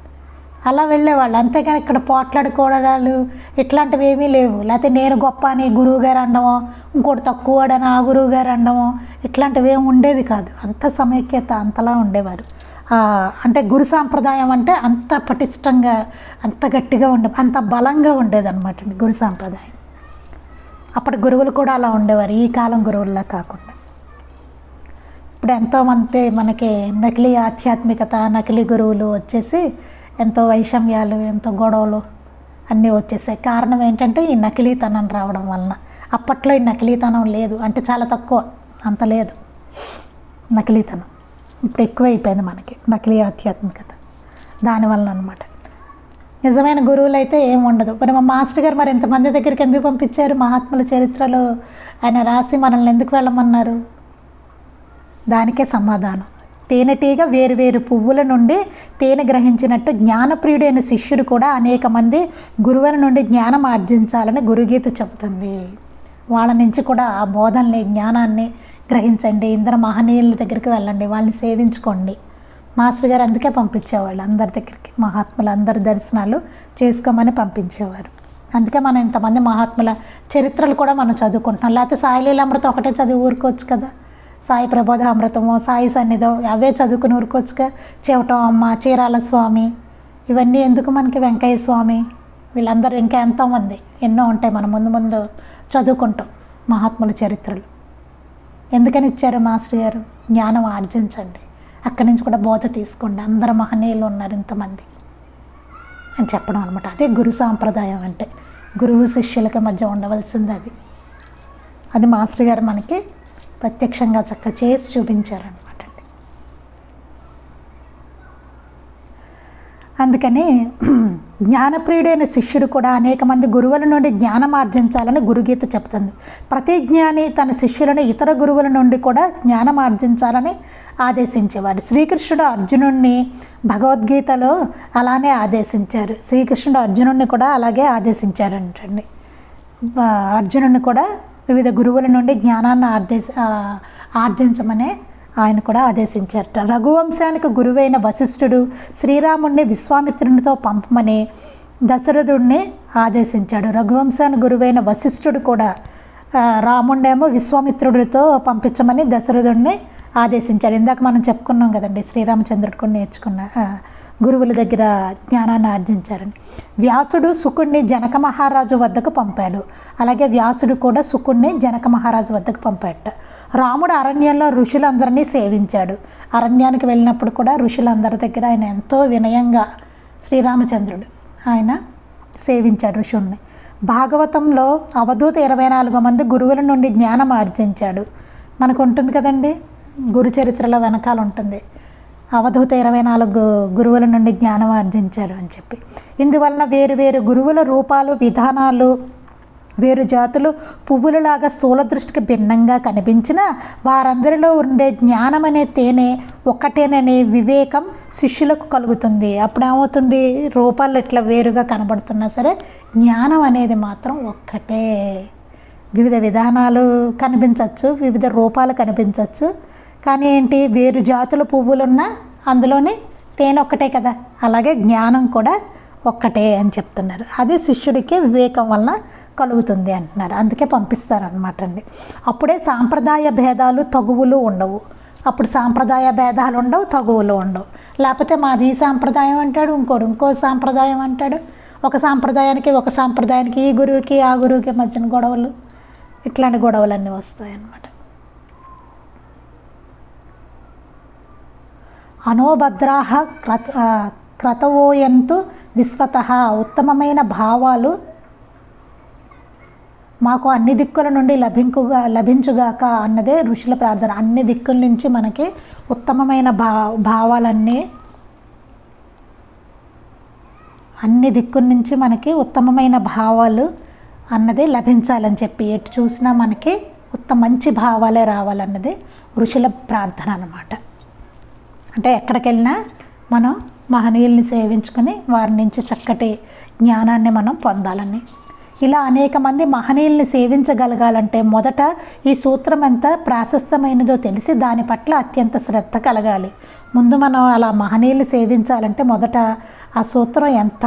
అలా వెళ్ళేవాళ్ళు. అంతేగాని ఇక్కడ పోట్లాడుకోవడాలు ఇట్లాంటివి ఏమీ లేవు. లేకపోతే నేను గొప్ప అని గురువుగారు అనడమో, ఇంకోటి తక్కువడని ఆ గురువుగారు అనడమో, ఇట్లాంటివి ఏమి ఉండేది కాదు. అంత సమైక్యత అంతలా ఉండేవారు. అంటే గురు సాంప్రదాయం అంటే అంత పటిష్టంగా, అంత గట్టిగా అంత బలంగా ఉండేదన్నమాట అండి గురు సాంప్రదాయం. అప్పటి గురువులు కూడా అలా ఉండేవారు, ఈ కాలం గురువుల్లా కాకుండా. ఇప్పుడు ఎంతోమంది మనకి నకిలీ ఆధ్యాత్మికత, నకిలీ గురువులు వచ్చేసి ఎంతో వైషమ్యాలు, ఎంతో గొడవలు అన్నీ వచ్చేసాయి. కారణం ఏంటంటే ఈ నకిలీతనం రావడం వలన. అప్పట్లో ఈ నకిలీతనం లేదు, అంటే చాలా తక్కువ, అంత లేదు నకిలీతనం. ఇప్పుడు ఎక్కువైపోయింది మనకి నకిలీ ఆధ్యాత్మికత, దానివల్ల అనమాట. నిజమైన గురువులు అయితే ఏమి ఉండదు. మరి మా మాస్టర్ గారు మరి ఇంతమంది దగ్గరికి ఎందుకు పంపించారు? మహాత్ముల చరిత్రలో ఆయన రాసి మనల్ని ఎందుకు వెళ్ళమన్నారు? దానికే సమాధానం. తేనెటీగ వేరు వేరు పువ్వుల నుండి తేనె గ్రహించినట్టు జ్ఞానప్రియుడైన శిష్యుడు కూడా అనేక మంది గురువుల నుండి జ్ఞానం ఆర్జించాలని గురుగీత చెబుతుంది. వాళ్ళ నుంచి కూడా ఆ బోధనని, జ్ఞానాన్ని గ్రహించండి. ఇందరు మహనీయుల దగ్గరికి వెళ్ళండి, వాళ్ళని సేవించుకోండి. మాస్టర్ గారు అందుకే పంపించేవాళ్ళు అందరి దగ్గరికి. మహాత్ముల అందరి దర్శనాలు చేసుకోమని పంపించేవారు. అందుకే మనం ఇంతమంది మహాత్ముల చరిత్రలు కూడా మనం చదువుకుంటున్నాం. లేకపోతే సాయి లీలామృతం ఒకటే చదివి ఊరుకోవచ్చు కదా. సాయి ప్రబోధ అమృతమో, సాయి సన్నిధో అవే చదువుకుని ఊరుకోవచ్చుగా. చెవటం అమ్మ, చీరాల స్వామి, ఇవన్నీ ఎందుకు మనకి? వెంకయ్య స్వామి, వీళ్ళందరూ ఇంకా ఎంతోమంది, ఎన్నో ఉంటాయి. మనం ముందు ముందు చదువుకుంటాం మహాత్ముల చరిత్రలు. ఎందుకని ఇచ్చారు మాస్టర్ గారు? జ్ఞానం ఆర్జించండి, అక్కడి నుంచి కూడా బోధ తీసుకోండి, అందరు మహనీయులు ఉన్నారు ఇంతమంది అని చెప్పడం అనమాట. అదే గురు సాంప్రదాయం అంటే. గురువు శిష్యులకి మధ్య ఉండవలసింది అది. అది మాస్టర్ గారు మనకి ప్రత్యక్షంగా చక్కగా చేసి చూపించారనమాట అండి. అందుకని జ్ఞానప్రియుడైన శిష్యుడు కూడా అనేక మంది గురువుల నుండి జ్ఞానం ఆర్జించాలని గురుగీత చెప్తుంది. ప్రతి జ్ఞాని తన శిష్యులను ఇతర గురువుల నుండి కూడా జ్ఞానం ఆర్జించాలని ఆదేశించేవారు. శ్రీకృష్ణుడు అర్జునుడిని భగవద్గీతలో అలానే ఆదేశించారు. శ్రీకృష్ణుడు అర్జునుడిని కూడా అలాగే ఆదేశించారంటండి. అర్జునుడిని కూడా వివిధ గురువుల నుండి జ్ఞానాన్ని ఆర్జించమని ఆయన కూడా ఆదేశించారట. రఘువంశానికి గురువైన వశిష్ఠుడు శ్రీరాముడిని విశ్వామిత్రునితో పంపమని దశరథుడిని ఆదేశించాడు. రఘువంశానికి గురువైన వశిష్ఠుడు కూడా రాముడినేమో విశ్వామిత్రుడితో పంపించమని దశరథుడిని ఆదేశించాడు. ఇందాక మనం చెప్పుకున్నాం కదండి, శ్రీరామచంద్రుడు కూడా నేర్చుకున్న గురువుల దగ్గర జ్ఞానాన్ని ఆర్జించారని. వ్యాసుడు శుకుడిని జనక మహారాజు వద్దకు పంపాడు. అలాగే వ్యాసుడు కూడా శుకుడిని జనక మహారాజు వద్దకు పంపాడట. రాముడు అరణ్యంలో ఋషులందరినీ సేవించాడు. అరణ్యానికి వెళ్ళినప్పుడు కూడా ఋషులందరి దగ్గర ఆయన ఎంతో వినయంగా, శ్రీరామచంద్రుడు ఆయన సేవించాడు ఋషుల్ని. భాగవతంలో అవధూత 24 మంది గురువుల నుండి జ్ఞానం ఆర్జించాడు. మనకు ఉంటుంది కదండి, గురు చరిత్రలో వెనకాల ఉంటుంది, అవధూత 24 గురువుల నుండి జ్ఞానం ఆర్జించారు అని చెప్పి. ఇందువలన వేరు వేరు గురువుల రూపాలు, విధానాలు, వేరు జాతులు పువ్వులలాగా స్థూల దృష్టికి భిన్నంగా కనిపించిన వారందరిలో ఉండే జ్ఞానం అనే తేనె ఒక్కటేననే వివేకం శిష్యులకు కలుగుతుంది. అప్పుడు ఏమవుతుంది? రూపాలు ఇట్లా వేరుగా కనబడుతున్నా సరే జ్ఞానం అనేది మాత్రం ఒక్కటే. వివిధ విధానాలు కనిపించవచ్చు, వివిధ రూపాలు కనిపించవచ్చు, కానీ ఏంటి, వేరు జాతుల పువ్వులున్నా అందులోనే తేనె ఒక్కటే కదా. అలాగే జ్ఞానం కూడా ఒక్కటే అని చెప్తున్నారు. అది శిష్యుడికి వివేకం వలన కలుగుతుంది అంటున్నారు. అందుకే పంపిస్తారనమాట అండి. అప్పుడే సాంప్రదాయ భేదాలు, తగువులు ఉండవు. అప్పుడు సాంప్రదాయ భేదాలు ఉండవు, తగువులు ఉండవు. లేకపోతే మాది ఈ సాంప్రదాయం అంటాడు, ఇంకో సాంప్రదాయం అంటాడు. ఒక సాంప్రదాయానికి ఈ గురువుకి ఆ గురువుకి మధ్యన గొడవలు, ఇట్లాంటి గొడవలన్నీ వస్తాయి అన్నమాట. అనోభద్రాహ క్రతవోయంతు విశ్వతః. ఉత్తమమైన భావాలు మాకు అన్ని దిక్కుల నుండి లభించుగాక అన్నదే ఋషుల ప్రార్థన. అన్ని దిక్కుల నుంచి మనకి ఉత్తమమైన భావాలన్నీ, అన్ని దిక్కుల నుంచి మనకి ఉత్తమమైన భావాలు అన్నది లభించాలని చెప్పి, ఎటు చూసినా మనకి మంచి భావాలే రావాలన్నది ఋషుల ప్రార్థన అన్నమాట. అంటే ఎక్కడికి వెళ్ళినా మనం మహనీయుల్ని సేవించుకొని వారి నుంచి చక్కటి జ్ఞానాన్ని మనం పొందాలని. ఇలా అనేక మంది మహనీయుల్ని సేవించగలగాలంటే మొదట ఈ సూత్రం ఎంత ప్రాశస్త్యమైనదో తెలిసి దాని పట్ల అత్యంత శ్రద్ధ కలగాలి. ముందు మనం అలా మహనీయుల్ని సేవించాలంటే మొదట ఆ సూత్రం ఎంత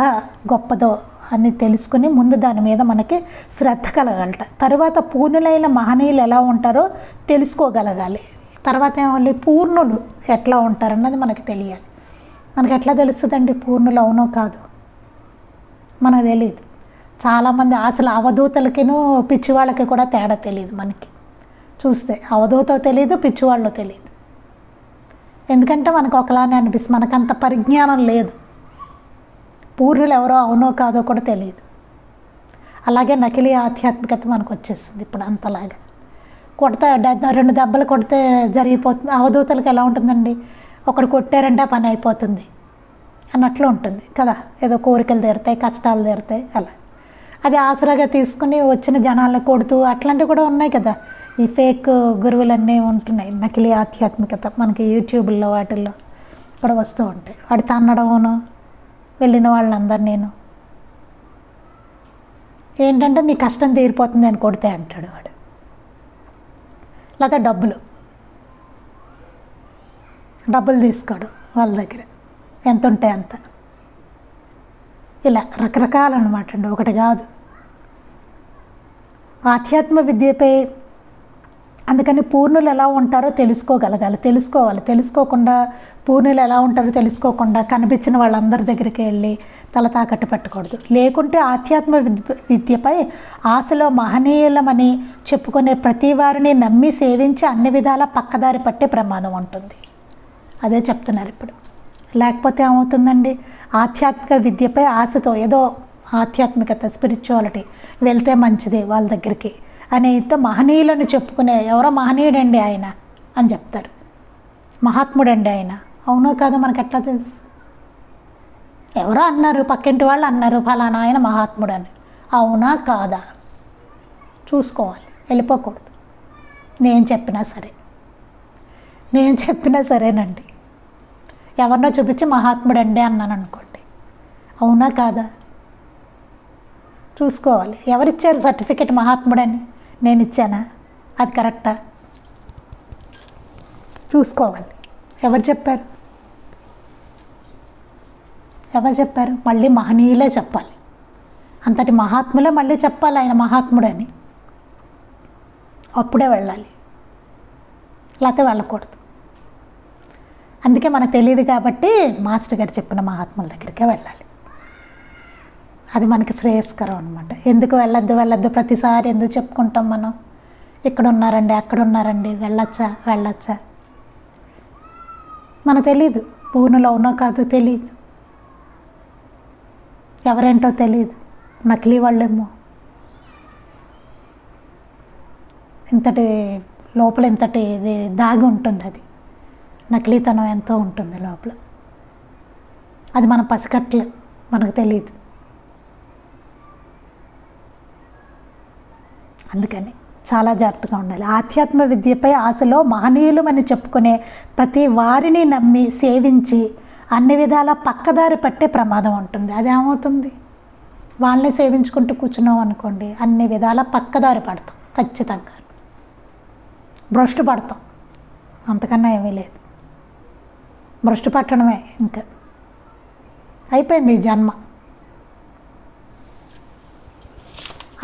గొప్పదో అని తెలుసుకుని ముందు దాని మీద మనకి శ్రద్ధ కలగాలట. తరువాత పూర్ణులైన మహనీయులు ఎలా ఉంటారో తెలుసుకోగలగాలి. తర్వాత ఏమో పూర్ణులు ఎట్లా ఉంటారన్నది మనకి తెలియాలి. మనకి ఎట్లా తెలుస్తుందండి పూర్ణులు అవునో కాదు? మనకు తెలియదు. చాలామంది అసలు అవధూతలకిను పిచ్చివాళ్ళకి కూడా తేడా తెలియదు. మనకి చూస్తే అవధూత తెలియదు, పిచ్చివాళ్ళు తెలియదు. ఎందుకంటే మనకు ఒకలానే అనిపిస్తుంది, మనకంత పరిజ్ఞానం లేదు. పూర్ణులు ఎవరో అవునో కాదో కూడా తెలియదు. అలాగే నకిలీ ఆధ్యాత్మికత మనకు వచ్చేస్తుంది ఇప్పుడు అంతలాగా. కొడితే 2 దెబ్బలు కొడితే జరిగిపోతుంది. అవధూతలకు ఎలా ఉంటుందండి, ఒకడు కొట్టారంటే ఆ పని అయిపోతుంది అన్నట్లు ఉంటుంది కదా. ఏదో కోరికలు తీరుతాయి, కష్టాలు తీరుతాయి అలా. అది ఆసరాగా తీసుకుని వచ్చిన జనాలను కొడుతూ అట్లాంటివి కూడా ఉన్నాయి కదా. ఈ ఫేక్ గురువులన్నీ ఉంటున్నాయి, నకిలీ ఆధ్యాత్మికత మనకి యూట్యూబ్లో వాటిల్లో కూడా వస్తూ ఉంటాయి. వాడు తన్నడమును వెళ్ళిన వాళ్ళందరూ నేను ఏంటంటే మీ కష్టం తీరిపోతుంది అని కొడితే అంటాడు వాడు. లేకపోతే డబ్బులు తీసుకోవడం వాళ్ళ దగ్గర ఎంత ఉంటే అంత. ఇలా రకరకాలన్నమాట అండి, ఒకటి కాదు. ఆధ్యాత్మ విద్యపై అందుకని పూర్ణులు ఎలా ఉంటారో తెలుసుకోవాలి. తెలుసుకోకుండా పూర్ణులు ఎలా ఉంటారో తెలుసుకోకుండా కనిపించిన వాళ్ళందరి దగ్గరికి వెళ్ళి తల తాకట్టు పెట్టకూడదు. లేకుంటే ఆధ్యాత్మ విద్యపై ఆశలో మహనీయులమని చెప్పుకునే ప్రతి వారిని నమ్మి సేవించి అన్ని విధాలా పక్కదారి పట్టే ప్రమాదం ఉంటుంది. అదే చెప్తున్నారు ఇప్పుడు. లేకపోతే ఏమవుతుందండి, ఆధ్యాత్మిక విద్యపై ఆశతో ఏదో ఆధ్యాత్మికత స్పిరిచువాలిటీ వెళ్తే మంచిది వాళ్ళ దగ్గరికి అనేతో మహనీయులను చెప్పుకునే, ఎవరో మహనీయుడండి ఆయన అని చెప్తారు, మహాత్ముడండి ఆయన. అవునో కాదో మనకు ఎట్లా తెలుసు? ఎవరో అన్నారు, పక్కింటి వాళ్ళు అన్నారు ఫలానా ఆయన మహాత్ముడు అని. అవునా కాదా చూసుకోవాలి, వెళ్ళిపోకూడదు. నేను చెప్పినా సరేనండి. ఎవరినో చూపించి మహాత్ముడండి అన్నాను అనుకోండి, అవునా కాదా చూసుకోవాలి. ఎవరిచ్చారు సర్టిఫికెట్ మహాత్ముడని? నేను ఇచ్చానా? అది కరెక్టా చూసుకోవాలి. ఎవరు చెప్పారు? మళ్ళీ మహనీయులే చెప్పాలి. అంతటి మహాత్ములే మళ్ళీ చెప్పాలి ఆయన మహాత్ముడని. అప్పుడే వెళ్ళాలి, లేకపోతే వెళ్ళకూడదు. అందుకే మనకు తెలియదు కాబట్టి మాస్టర్ గారు చెప్పిన మహాత్ముల దగ్గరికే వెళ్ళాలి. అది మనకి శ్రేయస్కరం అనమాట. ఎందుకు వెళ్ళొద్దు ప్రతిసారి ఎందుకు చెప్పుకుంటాం మనం? ఇక్కడ ఉన్నారండి, అక్కడ ఉన్నారండి, వెళ్ళొచ్చా మనకు తెలీదు. పూర్ణులు అవునో కాదో తెలియదు, ఎవరేంటో తెలియదు, నకిలీ వాళ్ళేమో. ఇంతటి లోపల ఇంతటి ఇది దాగి ఉంటుంది. అది నకిలీతనం ఎంతో ఉంటుంది లోపల. అది మన పసికట్లే, మనకు తెలియదు. అందుకని చాలా జాగ్రత్తగా ఉండాలి. ఆధ్యాత్మ విద్యపై ఆశలో మహనీయులు అని చెప్పుకునే ప్రతి వారిని నమ్మి సేవించి అన్ని విధాలా పక్కదారి పట్టే ప్రమాదం ఉంటుంది. అదేమవుతుంది, వాళ్ళని సేవించుకుంటూ కూర్చున్నాం అనుకోండి, అన్ని విధాలా పక్కదారి పడతాం, ఖచ్చితంగా భ్రష్టు పడతాం. అంతకన్నా ఏమీ లేదు, భ్రష్టు పట్టడమే. ఇంకా అయిపోయింది ఈ జన్మ.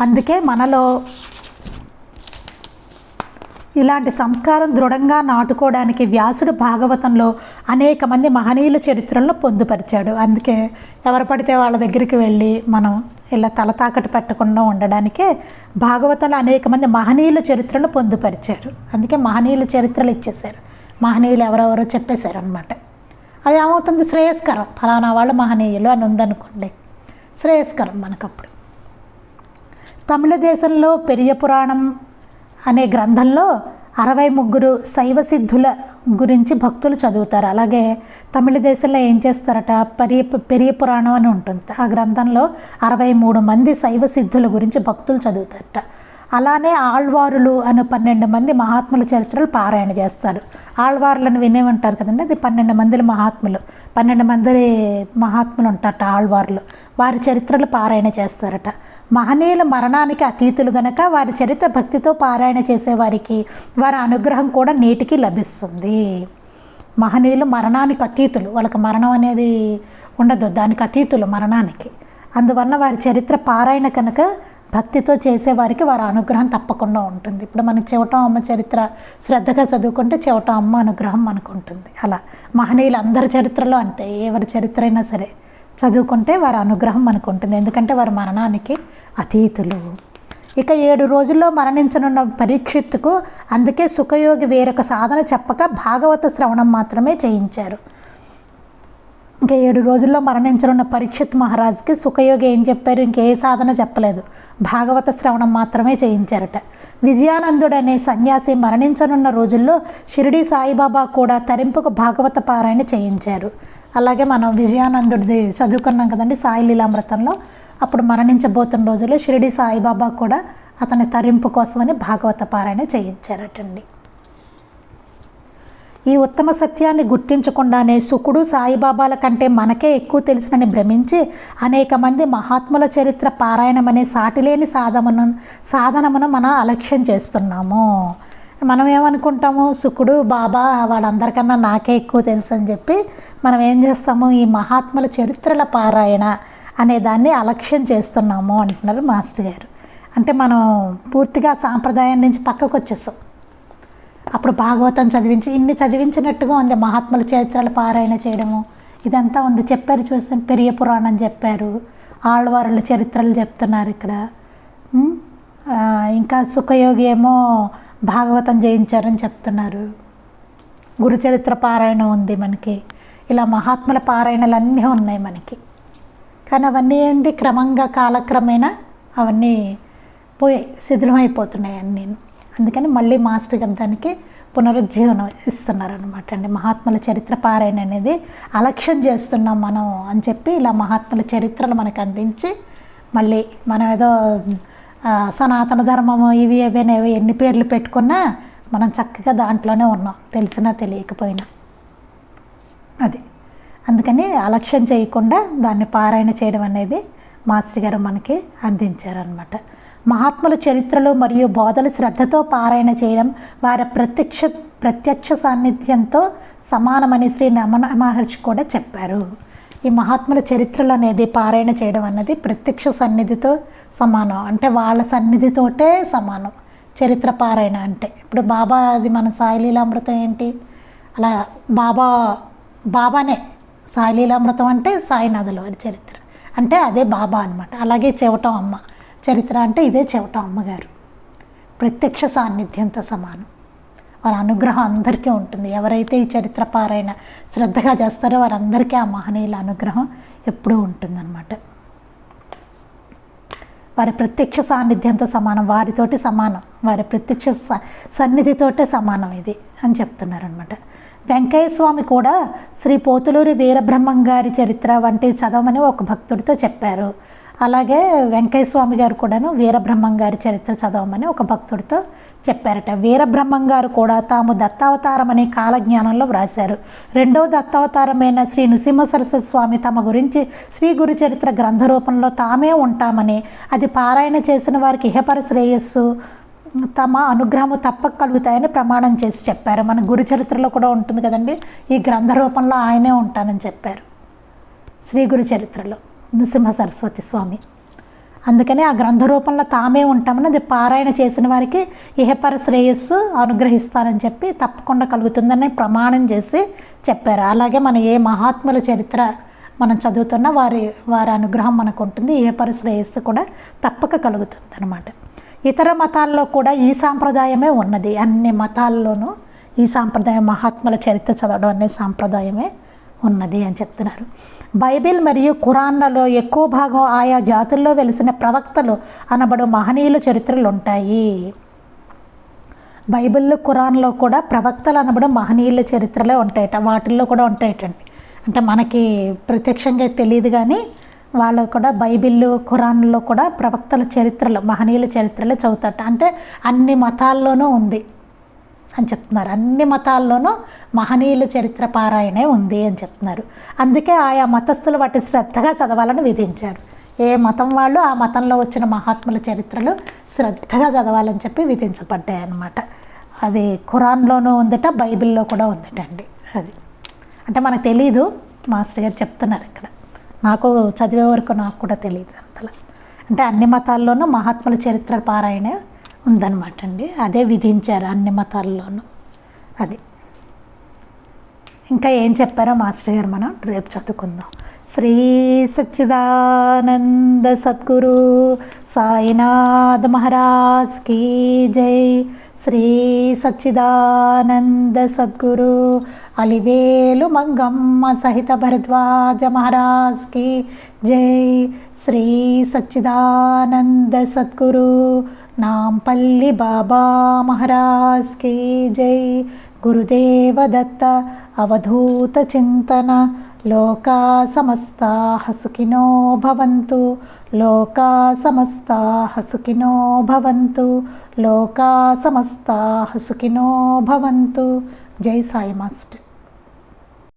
అందుకే మనలో ఇలాంటి సంస్కారం దృఢంగా నాటుకోవడానికి వ్యాసుడు భాగవతంలో అనేక మంది మహనీయుల చరిత్రలను పొందుపరిచాడు. అందుకే ఎవరు పడితే వాళ్ళ దగ్గరికి వెళ్ళి మనం ఇలా తల తాకట్టు పెట్టకుండా ఉండడానికే భాగవతంలో అనేక మంది మహనీయుల చరిత్రలను పొందుపరిచారు. అందుకే మహనీయుల చరిత్రలు ఇచ్చేశారు. మహనీయులు ఎవరెవరో చెప్పేశారు అనమాట. అది ఏమవుతుంది, శ్రేయస్కరం. ఫలానా వాళ్ళు మహనీయులు అని ఉందనుకోండి, శ్రేయస్కరం మనకప్పుడు. తమిళ దేశంలో పెరియ పురాణం అనే గ్రంథంలో 63 శైవ సిద్ధుల గురించి భక్తులు చదువుతారు. అలాగే తమిళ దేశంలో ఏం చేస్తారట, పెరియ పురాణం అని ఉంటుంది. ఆ గ్రంథంలో 63 మంది శైవ సిద్ధుల గురించి భక్తులు చదువుతారట. అలానే ఆళ్వారులు అని 12 మంది మహాత్ముల చరిత్రలు పారాయణ చేస్తారు. ఆళ్వారులను వినే ఉంటారు కదండి, అది 12 మంది మహాత్ములు, 12 మంది మహాత్ములు ఉంటారట ఆళ్వారులు. వారి చరిత్రలు పారాయణ చేస్తారట. మహనీయుల మరణానికి అతీతులు గనక వారి చరిత్ర భక్తితో పారాయణ చేసేవారికి వారి అనుగ్రహం కూడా నేటికి లభిస్తుంది. మహనీయులు మరణానికి అతీతులు, వాళ్ళకి మరణం అనేది ఉండదు, దానికి అతీతులు మరణానికి. అందువల్ల వారి చరిత్ర పారాయణ కనుక భక్తితో చేసేవారికి వారి అనుగ్రహం తప్పకుండా ఉంటుంది. ఇప్పుడు మనకి చెవటం అమ్మ చరిత్ర శ్రద్ధగా చదువుకుంటే చెవటం అమ్మ అనుగ్రహం మనకు ఉంటుంది. అలా మహనీయులు అందరి చరిత్రలో అంటే ఎవరి చరిత్ర అయినా సరే చదువుకుంటే వారి అనుగ్రహం మనకు ఉంటుంది, ఎందుకంటే వారి మరణానికి అతీతులు. ఇక 7 రోజుల్లో మరణించనున్న పరీక్షిత్తుకు అందుకే సుఖయోగి వేరొక సాధన చెప్పక భాగవత శ్రవణం మాత్రమే చేయించారు. ఇంకా 7 రోజుల్లో మరణించనున్న పరీక్షిత్ మహారాజుకి సుఖయోగి ఏం చెప్పారు, ఇంకే సాధన చెప్పలేదు, భాగవత శ్రవణం మాత్రమే చేయించారట. విజయానందుడు అనే సన్యాసి మరణించనున్న రోజుల్లో షిరిడి సాయిబాబా కూడా తరింపుకు భాగవత పారాయణ చేయించారు. అలాగే మనం విజయానందుడిది చదువుకున్నాం కదండి సాయి లీలామృతంలో, అప్పుడు మరణించబోతున్న రోజుల్లో షిరిడి సాయిబాబా కూడా అతని తరింపు కోసమని భాగవత పారాయణ చేయించారటండి. ఈ ఉత్తమ సత్యాన్ని గుర్తించకుండానే సుకుడు సాయిబాబాల కంటే మనకే ఎక్కువ తెలుసునని భ్రమించి అనేక మంది మహాత్ముల చరిత్ర పారాయణం అనే సాటిలేని సాధనమును మనం అలక్ష్యం చేస్తున్నాము. మనం ఏమనుకుంటాము, సుకుడు బాబా వాళ్ళందరికన్నా నాకే ఎక్కువ తెలుసు అని చెప్పి మనం ఏం చేస్తాము, ఈ మహాత్ముల చరిత్రల పారాయణ అనే దాన్ని అలక్ష్యం చేస్తున్నాము అంటున్నారు మాస్టర్ గారు. అంటే మనం పూర్తిగా సాంప్రదాయం నుంచి పక్కకు వచ్చేసాం. అప్పుడు భాగవతం చదివించి ఇన్ని చదివించినట్టుగా ఉంది, మహాత్ముల చరిత్రల పారాయణ చేయడము ఇదంతా ఉంది. చెప్పారు చూసాను, పెరియ పురాణం చెప్పారు, ఆళ్వారుల చరిత్రలు చెప్తున్నారు ఇక్కడ. ఇంకా సుఖయోగి ఏమో భాగవతం చేయించారని చెప్తున్నారు. గురుచరిత్ర పారాయణం ఉంది మనకి. ఇలా మహాత్ముల పారాయణలు అన్నీ ఉన్నాయి మనకి. కానీ అవన్నీ ఏంటి, క్రమంగా కాలక్రమేణా అవన్నీ పోయాయి, శిథిలమైపోతున్నాయి అన్నీ. అందుకని మళ్ళీ మాస్టర్ గారు దానికి పునరుజ్జీవనం ఇస్తున్నారనమాట అండి. మహాత్ముల చరిత్ర పారాయణ అనేది అలక్ష్యం చేస్తున్నాం మనం అని చెప్పి ఇలా మహాత్ముల చరిత్రలు మనకు అందించి మళ్ళీ మనం ఏదో సనాతన ధర్మము ఇవి ఏవేనేవి ఎన్ని పేర్లు పెట్టుకున్నా మనం చక్కగా దాంట్లోనే ఉన్నాం, తెలిసినా తెలియకపోయినా. అది అందుకని అలక్ష్యం చేయకుండా దాన్ని పారాయణ చేయడం అనేది మాస్టర్ గారు మనకి అందించారనమాట. మహాత్ముల చరిత్రలు మరియు బోధలు శ్రద్ధతో పారాయణ చేయడం వారి ప్రత్యక్ష సాన్నిధ్యంతో సమానమని శ్రీ రమణ మహర్షి కూడా చెప్పారు. ఈ మహాత్ముల చరిత్రలు అనేది పారాయణ చేయడం అన్నది ప్రత్యక్ష సన్నిధితో సమానం, అంటే వాళ్ళ సన్నిధితోటే సమానం చరిత్ర పారాయణ అంటే. ఇప్పుడు బాబా అది మన సాయి లీలామృతం ఏంటి, అలా బాబానే సాయి లీలామృతం అంటే సాయినాథుల వారి చరిత్ర అంటే అదే బాబా అనమాట. అలాగే చెవటం అమ్మ చరిత్ర అంటే ఇదే చెవటం అమ్మగారు, ప్రత్యక్ష సాన్నిధ్యంతో సమానం. వారి అనుగ్రహం అందరికీ ఉంటుంది. ఎవరైతే ఈ చరిత్ర పారాయణ శ్రద్ధగా చేస్తారో వారందరికీ ఆ మహనీయుల అనుగ్రహం ఎప్పుడూ ఉంటుందన్నమాట. వారి ప్రత్యక్ష సాన్నిధ్యంతో సమానం, వారితోటి సమానం, వారి ప్రత్యక్ష సన్నిధితోటే సమానం ఇది అని చెప్తున్నారనమాట. వెంకయ్య స్వామి కూడా శ్రీ పోతులూరి వీరబ్రహ్మం గారి చరిత్ర వంటివి చదవమని ఒక భక్తుడితో చెప్పారు. అలాగే వెంకయ్య స్వామి గారు కూడాను వీరబ్రహ్మం గారి చరిత్ర చదవమని ఒక భక్తుడితో చెప్పారట. వీరబ్రహ్మం గారు కూడా తాము దత్తావతారం అనే కాలజ్ఞానంలో వ్రాశారు. రెండవ దత్తావతారమైన శ్రీ నృసింహ సరస్వతి స్వామి తమ గురించి శ్రీ గురు చరిత్ర గ్రంథ రూపంలో తామే ఉంటామని, అది పారాయణ చేసిన వారికి ఇహపర శ్రేయస్సు తమ అనుగ్రహము తప్పక కలుగుతాయని ప్రమాణం చేసి చెప్పారు. మన గురు చరిత్రలో కూడా ఉంటుంది కదండి, ఈ గ్రంథ రూపంలో ఆయనే ఉంటానని చెప్పారు శ్రీ గురు చరిత్రలో నృసింహ సరస్వతి స్వామి. అందుకని ఆ గ్రంథ రూపంలో తామే ఉంటామని అది పారాయణ చేసిన వారికి ఇహపర శ్రేయస్సు అనుగ్రహిస్తానని చెప్పి తప్పకుండా కలుగుతుందని ప్రమాణం చేసి చెప్పారు. అలాగే మన ఏ మహాత్ముల చరిత్ర మనం చదువుతున్న వారి అనుగ్రహం మనకు ఉంటుంది, ఇహపర శ్రేయస్సు కూడా తప్పక కలుగుతుంది అన్నమాట. ఇతర మతాల్లో కూడా ఈ సాంప్రదాయమే ఉన్నది. అన్ని మతాల్లోనూ ఈ సాంప్రదాయం మహాత్ముల చరిత్ర చదవడం అనే సాంప్రదాయమే ఉన్నది అని చెప్తున్నారు. బైబిల్ మరియు ఖురాన్లలో ఎక్కువ భాగం ఆయా జాతుల్లో వెలిసిన ప్రవక్తలు అనబడు మహనీయుల చరిత్రలు ఉంటాయి. బైబిల్లో ఖురాన్లో కూడా ప్రవక్తలు అనబడు మహనీయుల చరిత్రలే ఉంటాయట, వాటిల్లో కూడా ఉంటాయటండి. అంటే మనకి ప్రత్యక్షంగా తెలియదు కానీ వాళ్ళు కూడా బైబిల్ ఖురాన్లో కూడా ప్రవక్తల చరిత్రలు మహనీయుల చరిత్రలే చదువుతారట. అంటే అన్ని మతాల్లోనూ ఉంది అని చెప్తున్నారు. అన్ని మతాల్లోనూ మహనీయుల చరిత్ర పారాయణే ఉంది అని చెప్తున్నారు. అందుకే ఆయా మతస్థులు వాటి శ్రద్ధగా చదవాలని విధించారు. ఏ మతం వాళ్ళు ఆ మతంలో వచ్చిన మహాత్ముల చరిత్రలు శ్రద్ధగా చదవాలని చెప్పి విధించబడ్డాయి అన్నమాట. అది ఖురాన్లోనూ ఉందట, బైబిల్లో కూడా ఉందటండి. అది అంటే మనకు తెలీదు, మాస్టర్ గారు చెప్తున్నారు ఇక్కడ. నాకు చదివే వరకు నాకు కూడా తెలియదు అంతలా. అంటే అన్ని మతాల్లోనూ మహాత్ముల చరిత్ర పారాయణ ఉందన్నమాట అండి. అదే విధించారు అన్ని మతాల్లోనూ. అది ఇంకా ఏం చెప్పారో మాస్టర్ గారు మనం రేపు చదువుకుందాం. శ్రీ సచ్చిదానంద సద్గురు సాయినాథ్ మహారాజ్ కీ జై. శ్రీ సచ్చిదానంద సద్గురు అలివేలు మంగమ్మ సహిత భరద్వాజ మహారాజ్ కీ జై. శ్రీ సచ్చిదానంద సద్గురు నాంపల్లి బాబా మహారాజ్ కీ జై. గురుదేవ దత్త అవధూత చింతన. లోకా సమస్తాః సుఖినో భవంతు. లోకా సమస్తాః సుఖినో భవంతు. లోకా సమస్తాః సుఖినో భవంతు. జై సాయి మాస్టర్.